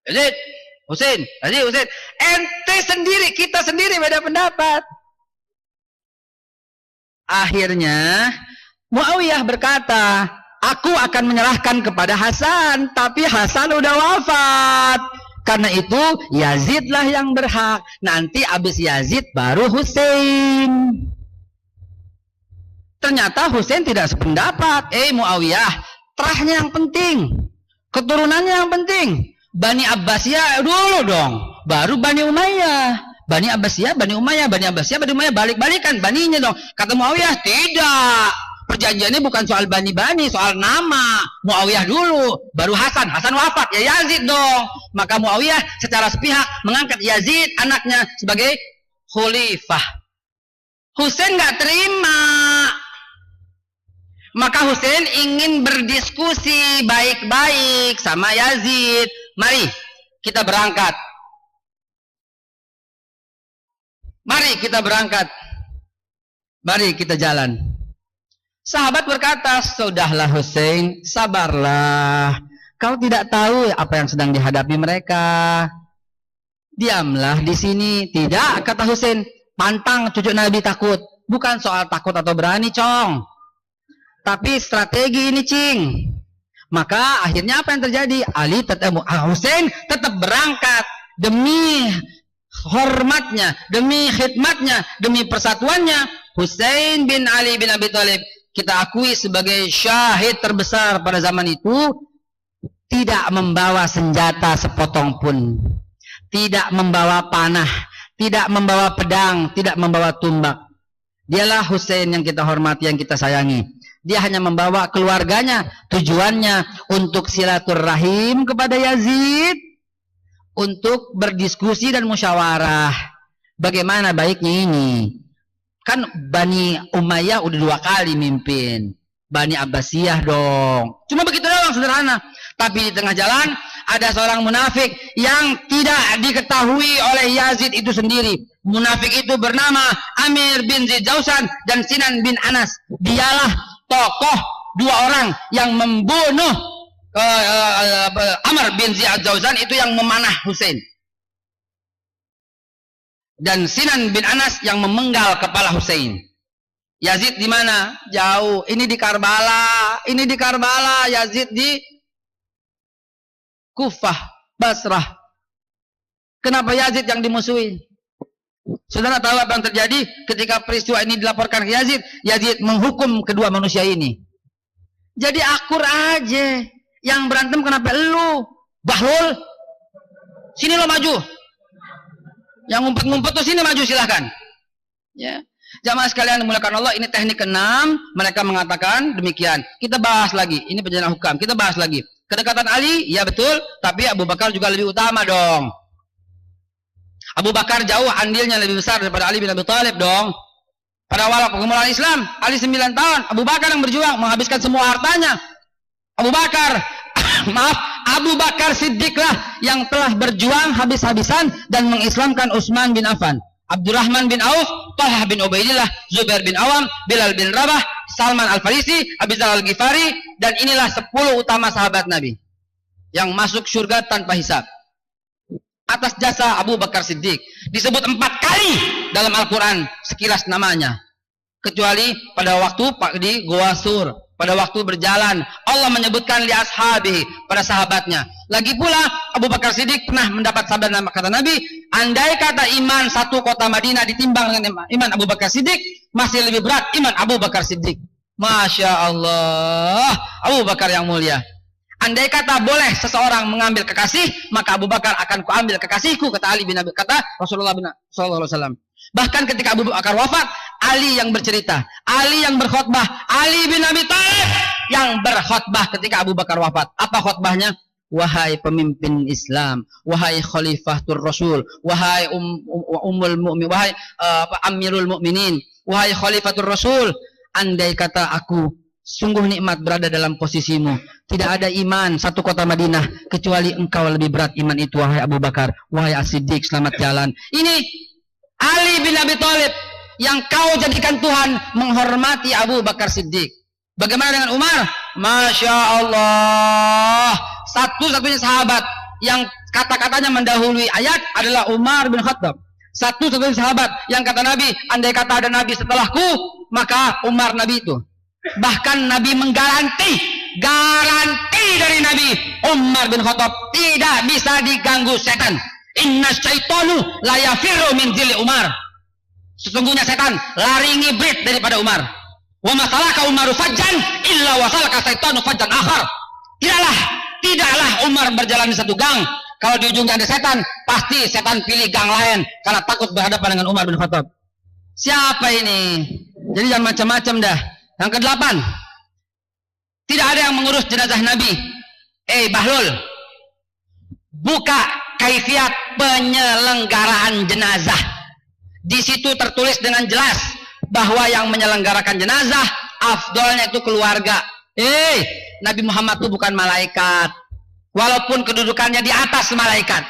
Yazid, Husain, Yazid, Husain. Ente sendiri, kita sendiri beda pendapat. Akhirnya Muawiyah berkata, aku akan menyerahkan kepada Hasan, tapi Hasan udah wafat. Karena itu Yazidlah yang berhak. Nanti abis Yazid baru Husain. Ternyata Husain tidak sependapat. Muawiyah, terahnya yang penting, keturunannya yang penting. Bani Abbasiyah dulu dong, baru Bani Umayyah. Bani Abbasiyah, Bani Umayyah, Bani Abbasiyah, Bani Umayyah, balik-balikan baninya dong. Kata Muawiyah, tidak. Perjanjiannya bukan soal bani-bani, soal nama. Muawiyah dulu, baru Hasan. Hasan wafat, ya Yazid dong. Maka Muawiyah secara sepihak mengangkat Yazid anaknya sebagai khalifah. Husain nggak terima. Maka Husain ingin berdiskusi baik-baik sama Yazid. Mari kita berangkat. Mari kita berangkat. Mari kita jalan. Sahabat berkata, sudahlah Husain, sabarlah. Kau tidak tahu apa yang sedang dihadapi mereka. Diamlah di sini. Tidak, kata Husain. Pantang cucu Nabi takut. Bukan soal takut atau berani, Cong. Tapi strategi ini, Cing. Maka akhirnya apa yang terjadi? Husain tetap berangkat demi hormatnya, demi khidmatnya, demi persatuannya. Husain bin Ali bin Abi Thalib, kita akui sebagai syahid terbesar pada zaman itu, tidak membawa senjata sepotong pun, tidak membawa panah, tidak membawa pedang, tidak membawa tumbak. Dialah Husain yang kita hormati, yang kita sayangi. Dia hanya membawa keluarganya, tujuannya untuk silaturahim kepada Yazid, untuk berdiskusi dan musyawarah. Bagaimana baiknya ini? Kan Bani Umayyah udah 2 kali mimpin. Bani Abbasiyah dong. Cuma begitu doang, sederhana. Tapi di tengah jalan ada seorang munafik yang tidak diketahui oleh Yazid itu sendiri. Munafik itu bernama Amir bin Zaid Jausan dan Sinan bin Anas. Dialah tokoh 2 orang yang membunuh Amr bin Zaid Jausan, itu yang memanah Husain. Dan Sinan bin Anas yang memenggal kepala Husain. Yazid di mana? Jauh. Ini di Karbala. Ini di Karbala. Yazid di Kufah, Basrah. Kenapa Yazid yang dimusuhi? Saudara tahu apa yang terjadi ketika peristiwa ini dilaporkan ke Yazid? Yazid menghukum kedua manusia ini. Jadi akur aja. Yang berantem kenapa lu? Bahlul, sini lo maju. Yang ngumpet-ngumpet tuh sini maju, silahkan. Ya, jamaah sekalian dimuliakan Allah, ini teknik ke-6. Mereka mengatakan demikian. Kita bahas lagi. Ini perjalanan hukum. Kita bahas lagi. Kedekatan Ali, ya betul. Tapi Abu Bakar juga lebih utama dong. Abu Bakar jauh andilnya lebih besar daripada Ali bin Abi Thalib dong. Pada awal pergumulan Islam, Ali 9 tahun. Abu Bakar yang berjuang menghabiskan semua hartanya. Abu Bakar, Abu Bakar Siddiqlah yang telah berjuang habis-habisan dan mengislamkan Utsman bin Affan, Abdurrahman bin Auf, Talhah bin Ubaidillah, Zubair bin Awam, Bilal bin Rabah, Salman Al-Farisi, Abi Dzar Al-Ghifari, dan inilah 10 utama sahabat Nabi yang masuk surga tanpa hisab. Atas jasa Abu Bakar Siddiq disebut 4 kali dalam Al-Quran sekilas namanya, kecuali pada waktu di Goa Sur, pada waktu berjalan Allah menyebutkan li ashabi, pada sahabatnya. Lagi pula Abu Bakar Siddiq pernah mendapat sabda kata Nabi, andai kata iman satu kota Madinah ditimbang dengan iman Abu Bakar Siddiq, masih lebih berat iman Abu Bakar Siddiq. Masya Allah, Abu Bakar yang mulia. Andai kata boleh seseorang mengambil kekasih, maka Abu Bakar akan kuambil kekasihku, kata Ali bin Abi, kata Rasulullah bin sallallahu alaihi wasallam. Bahkan ketika Abu Bakar wafat, Ali yang bercerita, Ali yang berkhutbah, Ali bin Abi Thalib yang berkhutbah ketika Abu Bakar wafat. Apa khutbahnya? Wahai pemimpin Islam, wahai Khalifatul Rasul, wahai Ummul Mu'min, wahai Amirul Mukminin, wahai Khalifatul Rasul, andai kata aku Sungguh nikmat berada dalam posisimu. Tidak ada iman satu kota Madinah kecuali engkau lebih berat iman itu, wahai Abu Bakar, wahai As-Siddiq, selamat jalan. Ini Ali bin Abi Thalib yang kau jadikan Tuhan menghormati Abu Bakar Siddiq. Bagaimana dengan Umar? Masya Allah, satu-satunya sahabat yang kata-katanya mendahului ayat adalah Umar bin Khattab. Satu-satunya sahabat yang kata Nabi, andai kata ada Nabi setelahku, maka Umar Nabi itu. Bahkan Nabi menggaranti, garanti dari Nabi, Umar bin Khattab tidak bisa diganggu setan. Inna syaitanu la yafirru min zilli Umar. Sesungguhnya setan lari ngibrit daripada Umar. Wa masalaka Umaru fajjan illa wasalaka syaitanu fajjan akhar. Tidaklah Umar berjalan di satu gang, kalau di ujungnya ada setan, pasti setan pilih gang lain karena takut berhadapan dengan Umar bin Khattab. Siapa ini? Jadi jangan macam-macam dah. Yang ke-8, tidak ada yang mengurus jenazah Nabi. Bahlul, buka kaifiat penyelenggaraan jenazah. Di situ tertulis dengan jelas bahwa yang menyelenggarakan jenazah afdolnya itu keluarga. Nabi Muhammad itu bukan malaikat, walaupun kedudukannya di atas malaikat.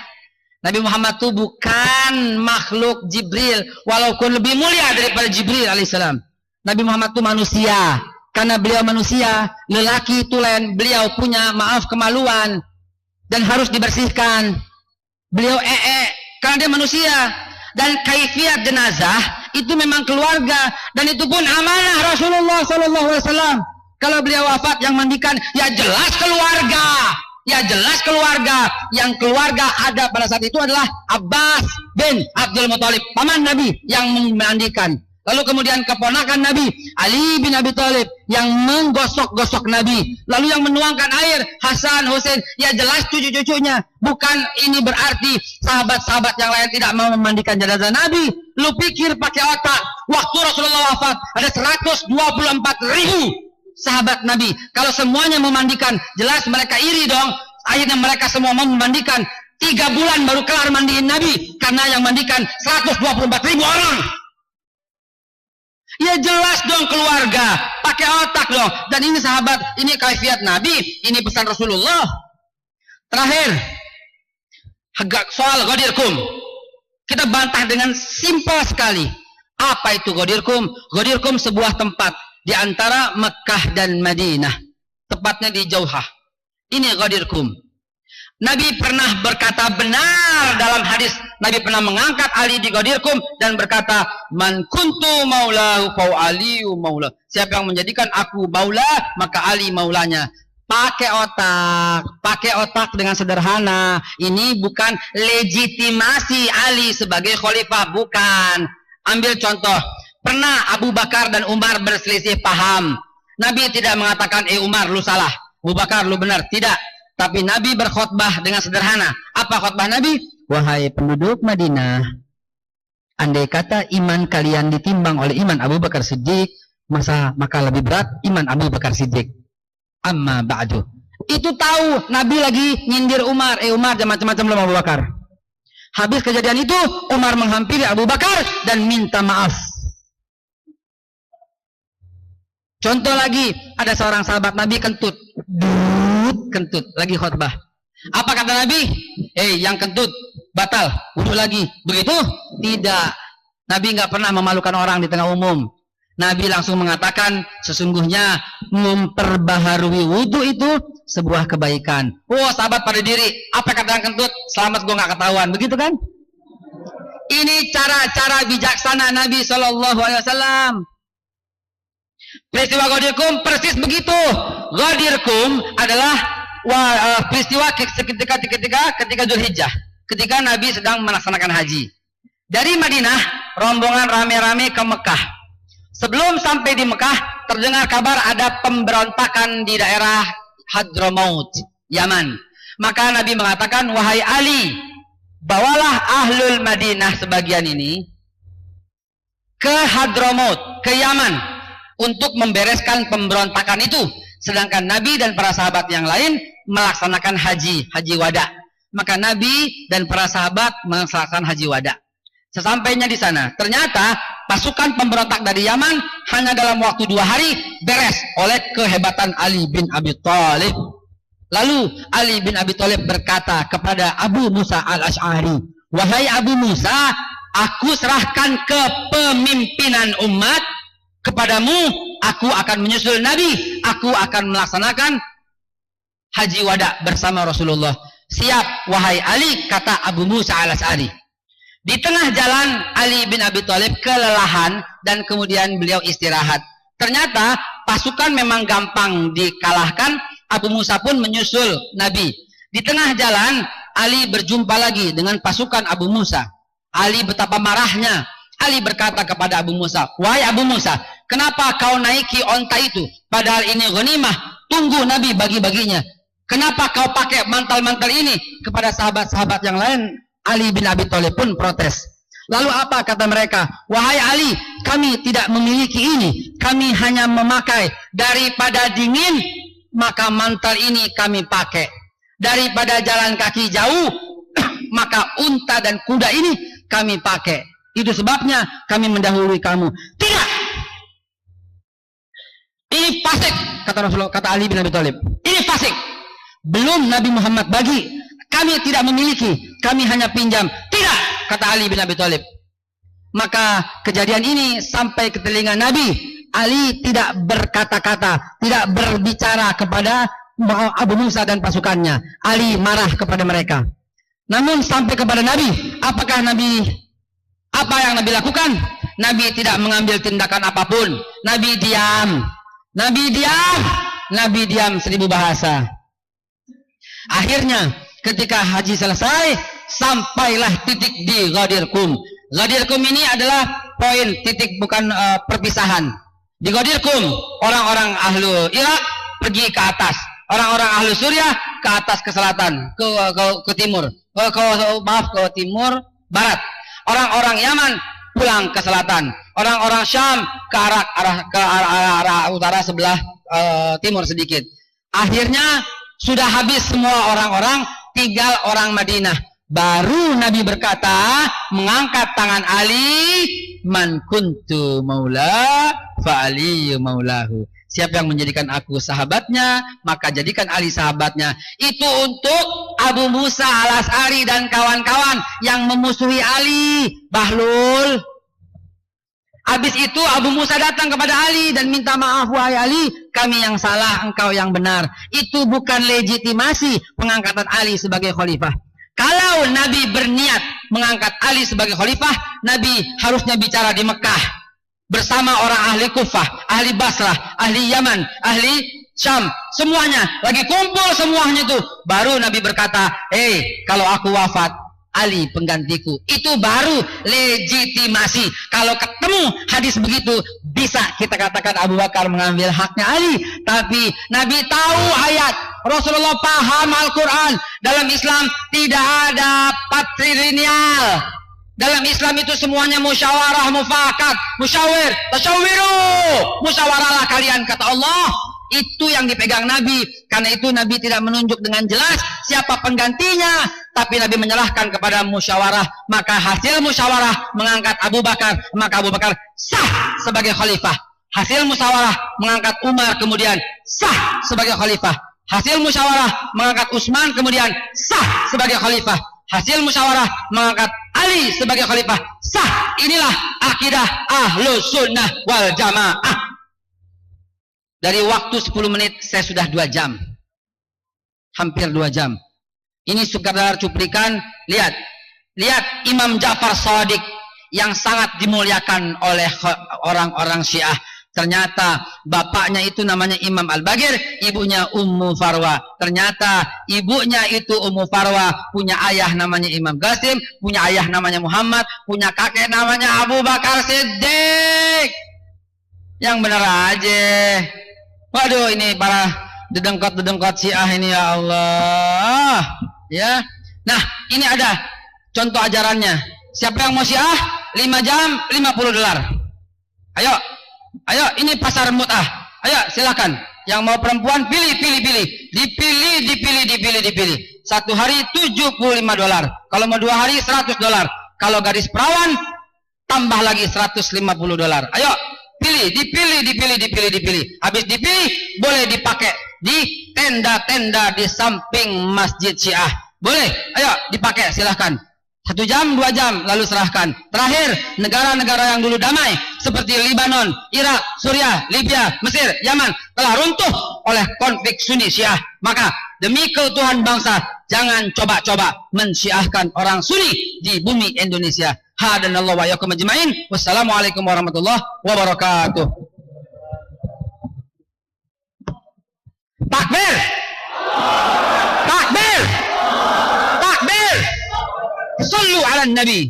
Nabi Muhammad itu bukan makhluk Jibril, walaupun lebih mulia daripada Jibril alaihissalam. Nabi Muhammad itu manusia. Karena beliau manusia, lelaki tulen, beliau punya kemaluan dan harus dibersihkan. Beliau karena dia manusia. Dan kaifiat jenazah itu memang keluarga, dan itu pun amanah Rasulullah SAW. Kalau beliau wafat, yang mandikan ya jelas keluarga. Ya jelas keluarga. Yang keluarga ada pada saat itu adalah Abbas bin Abdul Muthalib, paman Nabi, yang memandikan. Lalu kemudian keponakan Nabi, Ali bin Abi Thalib, yang menggosok-gosok Nabi. Lalu yang menuangkan air, Hasan, Husain, ya jelas cucu-cucunya. Bukan ini berarti sahabat-sahabat yang lain tidak mau memandikan jenazah Nabi. Lu pikir pakai otak, waktu Rasulullah wafat, ada 124.000 sahabat Nabi. Kalau semuanya memandikan, jelas mereka iri dong. Akhirnya mereka semua mau memandikan. 3 bulan baru kelar mandiin Nabi, karena yang mandikan 124.000 orang. Ya jelas dong keluarga, pakai otak dong. Dan ini sahabat, ini kaifiat Nabi, ini pesan Rasulullah. Terakhir, soal Ghadir-Qum, kita bantah dengan simpel sekali. Apa itu Ghadir-Qum? Ghadir-Qum sebuah tempat di antara Mekah dan Madinah, tepatnya di Jauhah. Ini Ghadir-Qum. Nabi pernah berkata benar dalam hadis, Nabi pernah mengangkat Ali di Ghadir-Qum dan berkata, man kuntu maulahu fa aliyu maula. Siapa yang menjadikan aku maula, maka Ali maulanya. Pakai otak dengan sederhana. Ini bukan legitimasi Ali sebagai khalifah, bukan. Ambil contoh, pernah Abu Bakar dan Umar berselisih paham. Nabi tidak mengatakan, Umar lu salah, Abu Bakar lu benar, tidak. Tapi Nabi berkhutbah dengan sederhana. Apa khutbah Nabi? Wahai penduduk Madinah, andai kata iman kalian ditimbang oleh iman Abu Bakar Siddiq, maka lebih berat iman Abu Bakar Siddiq. Amma ba'du. Itu tahu Nabi lagi nyindir Umar. Umar jangan macam-macam lu Abu Bakar. Habis kejadian itu, Umar menghampiri Abu Bakar dan minta maaf. Contoh lagi, ada seorang sahabat Nabi kentut. Kentut lagi khutbah. Apa kata Nabi? Yang kentut batal, wudhu lagi. Begitu? Tidak. Nabi nggak pernah memalukan orang di tengah umum. Nabi langsung mengatakan, sesungguhnya memperbaharui wudhu itu sebuah kebaikan. Sahabat pada diri. Apa kata yang kentut? Selamat gua nggak ketahuan. Begitu kan? Ini cara-cara bijaksana Nabi SAW. Peristiwa Ghadir-Qum persis begitu. Ghadir-Qum adalah peristiwa ketika Dzulhijjah, ketika Nabi sedang melaksanakan haji. Dari Madinah, rombongan rame-rame ke Mekah. Sebelum sampai di Mekah, terdengar kabar ada pemberontakan di daerah Hadramaut, Yaman. Maka Nabi mengatakan, wahai Ali, bawalah ahlul Madinah sebagian ini ke Hadramaut, ke Yaman, untuk membereskan pemberontakan itu. Sedangkan Nabi dan para sahabat yang lain melaksanakan haji wada. Maka Nabi dan para sahabat melaksanakan haji wada. Sesampainya di sana, ternyata pasukan pemberontak dari Yaman hanya dalam waktu 2 hari beres oleh kehebatan Ali bin Abi Thalib. Lalu Ali bin Abi Thalib berkata kepada Abu Musa al-Asy'ari, wahai Abu Musa, aku serahkan kepemimpinan umat kepadamu, aku akan menyusul Nabi, aku akan melaksanakan haji wada bersama Rasulullah. Siap wahai Ali, kata Abu Musa al-Asy'ari. Di tengah jalan Ali bin Abi Thalib kelelahan dan kemudian beliau istirahat. Ternyata pasukan memang gampang dikalahkan. Abu Musa pun menyusul Nabi. Di tengah jalan Ali berjumpa lagi dengan pasukan Abu Musa. Ali betapa marahnya. Ali berkata kepada Abu Musa, wahai Abu Musa, kenapa kau naiki onta itu? Padahal ini ghanimah, tunggu Nabi bagi-baginya. Kenapa kau pakai mantel-mantel ini? Kepada sahabat-sahabat yang lain, Ali bin Abi Thalib pun protes. Lalu apa kata mereka? Wahai Ali, kami tidak memiliki ini. Kami hanya memakai. Daripada dingin, maka mantel ini kami pakai. Daripada jalan kaki jauh, maka unta dan kuda ini kami pakai. Itu sebabnya kami mendahului kamu. Tidak! Ini fasik, kata Rasulullah, kata Ali bin Abi Thalib. Ini fasik. Belum Nabi Muhammad bagi. Kami tidak memiliki, kami hanya pinjam. Tidak, kata Ali bin Abi Thalib. Maka kejadian ini sampai ke telinga Nabi. Ali tidak berkata-kata, tidak berbicara kepada Abu Musa dan pasukannya. Ali marah kepada mereka. Namun sampai kepada Nabi, apa yang Nabi lakukan? Nabi tidak mengambil tindakan apapun. Nabi diam. Nabi diam 1000 bahasa. Akhirnya ketika haji selesai, sampailah titik di Ghadir Qum. Ghadir Qum ini adalah poin, titik, bukan perpisahan. Di Ghadir Qum, orang-orang ahlu Irak pergi ke atas, orang-orang ahlu Suriah ke atas, ke selatan, ke timur, ke timur barat. Orang-orang Yaman pulang ke selatan, orang-orang Syam ke arah utara sebelah timur sedikit. Akhirnya sudah habis semua orang-orang, tinggal orang Madinah. Baru Nabi berkata, mengangkat tangan Ali, man kuntu maula fa Ali maulahu. Siapa yang menjadikan aku sahabatnya, maka jadikan Ali sahabatnya. Itu untuk Abu Musa al-Asy'ari dan kawan-kawan yang memusuhi Ali. Bahlul. Habis itu Abu Musa datang kepada Ali dan minta maaf, wahai Ali, kami yang salah, engkau yang benar. Itu bukan legitimasi pengangkatan Ali sebagai khalifah. Kalau Nabi berniat mengangkat Ali sebagai khalifah, Nabi harusnya bicara di Mekah bersama orang ahli Kufah, ahli Basrah, ahli Yaman, ahli Syam, semuanya lagi kumpul semuanya itu. Baru Nabi berkata, kalau aku wafat, Ali penggantiku. Itu baru legitimasi. Kalau ketemu hadis begitu, bisa kita katakan Abu Bakar mengambil haknya Ali. Tapi Nabi tahu ayat, Rasulullah paham Al-Quran. Dalam Islam tidak ada patrilineal. Dalam Islam itu semuanya musyawarah, mufakat, musyawir, tasyawiru. Musyawarahlah kalian, kata Allah. Itu yang dipegang Nabi. Karena itu Nabi tidak menunjuk dengan jelas siapa penggantinya, tapi Nabi menyerahkan kepada musyawarah. Maka hasil musyawarah mengangkat Abu Bakar, maka Abu Bakar sah sebagai khalifah. Hasil musyawarah mengangkat Umar, kemudian sah sebagai khalifah. Hasil musyawarah mengangkat Utsman, kemudian sah sebagai khalifah. Hasil musyawarah mengangkat Ali sebagai khalifah, sah. Inilah akidah Ahlus Sunnah wal Jamaah. Dari waktu 10 menit saya sudah 2 jam. Hampir 2 jam. Ini sekadar cuplikan. Lihat Imam Ja'far Shadiq yang sangat dimuliakan oleh orang-orang Syiah. Ternyata bapaknya itu namanya Imam Al-Bagir, ibunya Ummu Farwa. Ternyata ibunya itu Ummu Farwa punya ayah namanya Imam Qasim, punya ayah namanya Muhammad, punya kakek namanya Abu Bakar Siddiq. Yang benar aja. Waduh, ini para dedengkot Syiah ini, ya Allah. Ya. Nah, ini ada contoh ajarannya. Siapa yang mau Syiah? 5 jam $50. Ayo, ini pasar mut'ah. Ayo, silakan. Yang mau perempuan pilih. Dipilih. 1 hari $75. Kalau mau 2 hari $100. Kalau gadis perawan tambah lagi $150. Ayo, dipilih. Habis dipilih, boleh dipakai di tenda-tenda di samping Masjid Syiah. Boleh, ayo dipakai, silahkan. 1 jam, 2 jam, lalu serahkan. Terakhir, negara-negara yang dulu damai, seperti Libanon, Irak, Suriah, Libya, Mesir, Yaman, telah runtuh oleh konflik Sunni Syiah. Maka, demi keutuhan bangsa, jangan coba-coba mensyiahkan orang Sunni di bumi Indonesia. Hadanallahu wa iyyakum ajmain. Wassalamualaikum warahmatullahi wabarakatuh. Takbir! Takbir! Takbir! Sallu ala Nabi.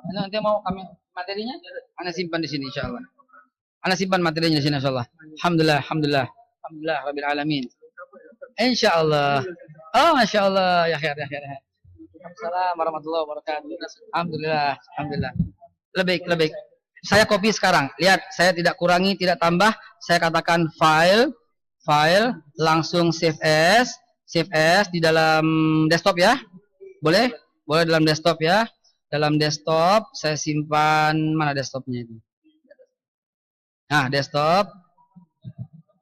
Nanti mau kami materinya, Anda simpan di sini insyaallah. Anda simpan materinya di sini insyaallah. Alhamdulillah rabbil alamin. Insyaallah. Oh, masyaallah, ya khair. Assalamualaikum warahmatullahi wabarakatuh. Alhamdulillah. Lebih. Saya copy sekarang. Lihat, saya tidak kurangi, tidak tambah. Saya katakan file, langsung save as di dalam desktop ya. Boleh dalam desktop ya. Dalam desktop saya simpan, mana desktopnya itu? Nah, desktop.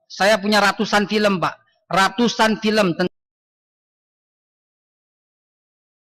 Saya punya ratusan film, Pak. Ratusan film